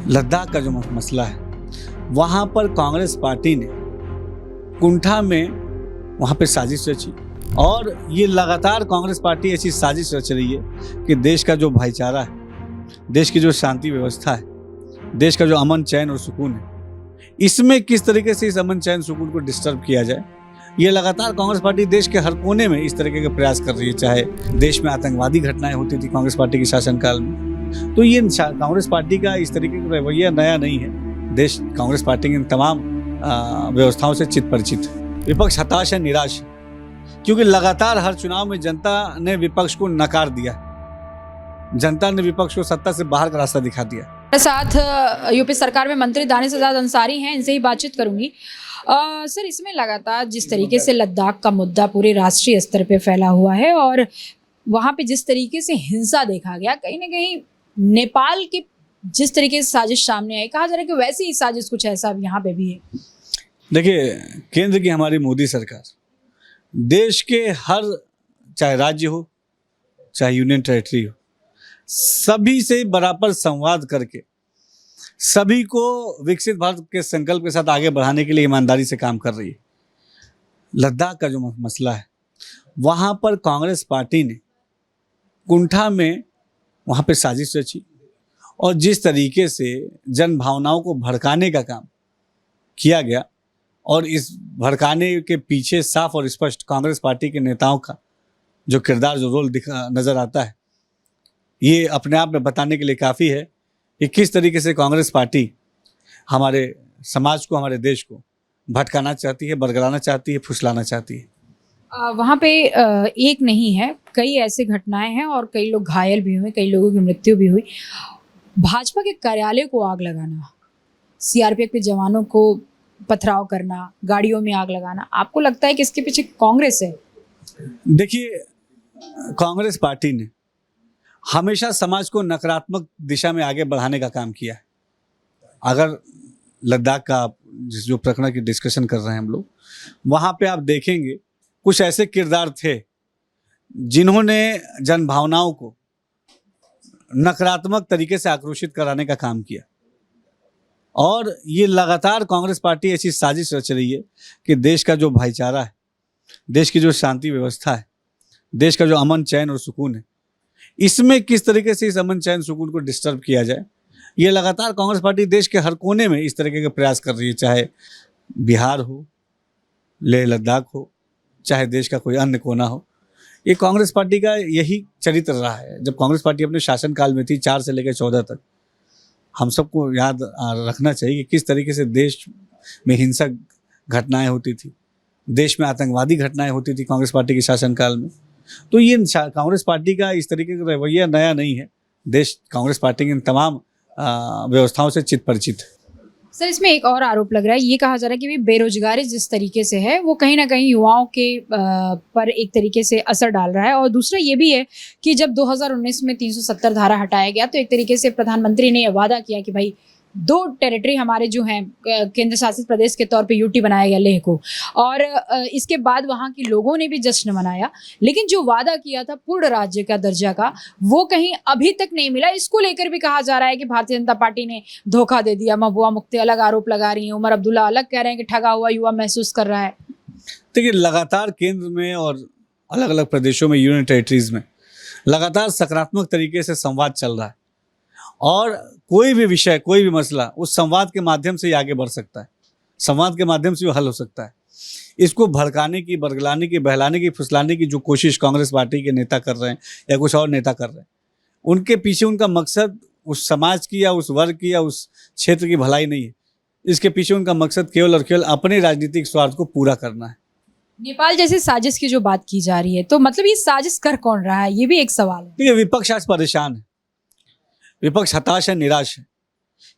लद्दाख का जो मसला है, वहाँ पर कांग्रेस पार्टी ने कुंठा में वहाँ पे साजिश रची और ये लगातार कांग्रेस पार्टी ऐसी साजिश रच रही है कि देश का जो भाईचारा है, देश की जो शांति व्यवस्था है, देश का जो अमन चैन और सुकून है, इसमें किस तरीके से इस अमन चैन सुकून को डिस्टर्ब किया जाए, ये लगातार कांग्रेस पार्टी देश के हर कोने में इस तरीके के प्रयास कर रही है। चाहे देश में आतंकवादी घटनाएं होती थी कांग्रेस पार्टी के शासनकाल में, तो ये कांग्रेस पार्टी का इस तरीके का रवैया नया नहीं है। देश कांग्रेस पार्टी की इन तमाम व्यवस्थाओं से चित परिचित है। विपक्ष हताश है, निराश है, क्योंकि लगातार हर चुनाव में जनता ने विपक्ष को नकार दिया, जनता ने विपक्ष को सत्ता से बाहर का रास्ता दिखा दिया। मेरे साथ यूपी सरकार में मंत्री दानिश आजाद अंसारी हैं, इनसे ही बातचीत करूंगी। सर, इसमें लगातार जिस तरीके से लद्दाख का मुद्दा पूरे राष्ट्रीय स्तर पे फैला हुआ है और वहाँ पे जिस तरीके से हिंसा देखा गया, कहीं ना कहीं नेपाल की जिस तरीके से साजिश सामने आई, कहा जा रहा है कि वैसी ही साजिश कुछ ऐसा यहाँ पे भी है। देखिए, केंद्र की हमारी मोदी सरकार देश के हर, चाहे राज्य हो चाहे यूनियन टेरिटरी हो, सभी से बराबर संवाद करके सभी को विकसित भारत के संकल्प के साथ आगे बढ़ाने के लिए ईमानदारी से काम कर रही है। लद्दाख का जो मसला है, वहाँ पर कांग्रेस पार्टी ने कुंठा में वहाँ पे साजिश रची और जिस तरीके से जन भावनाओं को भड़काने का काम किया गया और इस भड़काने के पीछे साफ और स्पष्ट कांग्रेस पार्टी के नेताओं का जो किरदार, जो रोल नज़र आता है, ये अपने आप में बताने के लिए काफ़ी है कि किस तरीके से कांग्रेस पार्टी हमारे समाज को, हमारे देश को भटकाना चाहती है, बरगलाना चाहती है, फुसलाना चाहती है। वहाँ पे एक नहीं है, कई ऐसे घटनाएं हैं और कई लोग घायल भी हुए, कई लोगों की मृत्यु भी हुई। भाजपा के कार्यालय को आग लगाना, सीआरपीएफ के जवानों को पथराव करना, गाड़ियों में आग लगाना, आपको लगता है कि इसके पीछे कांग्रेस है? देखिए, कांग्रेस पार्टी ने हमेशा समाज को नकारात्मक दिशा में आगे बढ़ाने का काम किया है। अगर लद्दाख का जो प्रकरण की डिस्कशन कर रहे हैं हम लोग, वहाँ पे आप देखेंगे कुछ ऐसे किरदार थे जिन्होंने जन भावनाओं को नकारात्मक तरीके से आक्रोशित कराने का काम किया और ये लगातार कांग्रेस पार्टी ऐसी साजिश रच रही है कि देश का जो भाईचारा है, देश की जो शांति व्यवस्था है, देश का जो अमन चैन और सुकून है, इसमें किस तरीके से इस अमन चैन सुकून को डिस्टर्ब किया जाए, ये लगातार कांग्रेस पार्टी देश के हर कोने में इस तरीके के प्रयास कर रही है। चाहे बिहार हो, लेह लद्दाख हो, चाहे देश का कोई अन्य कोना हो, ये कांग्रेस पार्टी का यही चरित्र रहा है। जब कांग्रेस पार्टी अपने शासनकाल में थी 4 से लेकर 14 तक, हम सबको याद रखना चाहिए कि किस तरीके से देश में हिंसक घटनाएं होती थी, देश में आतंकवादी घटनाएं होती थी कांग्रेस पार्टी के शासनकाल में। तो ये कांग्रेस पार्टी का इस तरीके का रवैया नया नहीं है। देश कांग्रेस पार्टी की इन तमाम व्यवस्थाओं से चित परिचित है। सर, इसमें एक और आरोप लग रहा है, ये कहा जा रहा है कि बेरोजगारी जिस तरीके से है वो कहीं ना कहीं युवाओं के पर एक तरीके से असर डाल रहा है। और दूसरा ये भी है कि जब 2019 में 370 धारा हटाया गया तो एक तरीके से प्रधानमंत्री ने यह वादा किया कि भाई 2 टेरिटरी हमारे जो हैं केंद्र शासित प्रदेश के तौर पे यूटी बनाया गया लेह को, और इसके बाद वहाँ के लोगों ने भी जश्न मनाया, लेकिन जो वादा किया था पूर्ण राज्य का दर्जा का, वो कहीं अभी तक नहीं मिला। इसको लेकर भी कहा जा रहा है कि भारतीय जनता पार्टी ने धोखा दे दिया। महबूबा मुफ्ती अलग आरोप लगा रही हैं, उमर अब्दुल्ला अलग कह रहे हैं कि ठगा हुआ युवा महसूस कर रहा है। देखिए, लगातार केंद्र में और अलग अलग प्रदेशों में, यूनियन टेरिटरीज में लगातार सकारात्मक तरीके से संवाद चल रहा है और कोई भी विषय, कोई भी मसला उस संवाद के माध्यम से ही आगे बढ़ सकता है, संवाद के माध्यम से वो हल हो सकता है। इसको भड़काने की, बरगलाने की, बहलाने की, फुसलाने की जो कोशिश कांग्रेस पार्टी के नेता कर रहे हैं या कुछ और नेता कर रहे हैं, उनके पीछे उनका मकसद उस समाज की या उस वर्ग की या उस क्षेत्र की भलाई नहीं है। इसके पीछे उनका मकसद केवल और केवल अपने राजनीतिक स्वार्थ को पूरा करना है। नेपाल जैसे साजिश की जो बात की जा रही है, तो मतलब ये साजिश कर कौन रहा है, ये भी एक सवाल है। देखिए, विपक्ष आज परेशान है, विपक्ष हताश है, निराश है,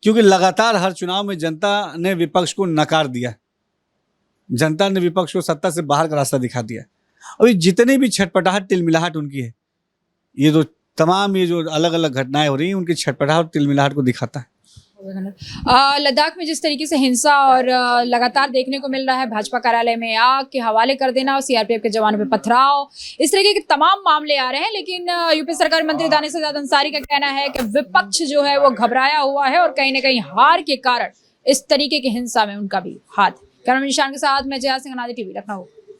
क्योंकि लगातार हर चुनाव में जनता ने विपक्ष को नकार दिया, जनता ने विपक्ष को सत्ता से बाहर का रास्ता दिखा दिया। अभी जितनी भी छटपटाहट, तिलमिलाहट उनकी है, ये जो तमाम ये जो अलग अलग घटनाएं हो रही हैं, उनकी छटपटाहट और तिलमिलाहट को दिखाता है। लद्दाख में जिस तरीके से हिंसा और लगातार देखने को मिल रहा है, भाजपा कार्यालय में आग के हवाले कर देना और सीआरपीएफ के जवानों पे पथराव, इस तरीके के तमाम मामले आ रहे हैं। लेकिन यूपी सरकार मंत्री दानिश सजाद अंसारी का कहना है कि विपक्ष जो है वो घबराया हुआ है और कहीं ना कहीं हार के कारण इस तरीके की हिंसा में उनका भी हाथ है। कैमरामैन निशान के साथ मैं जया सिंह, अनादि टीवी, लखनऊ।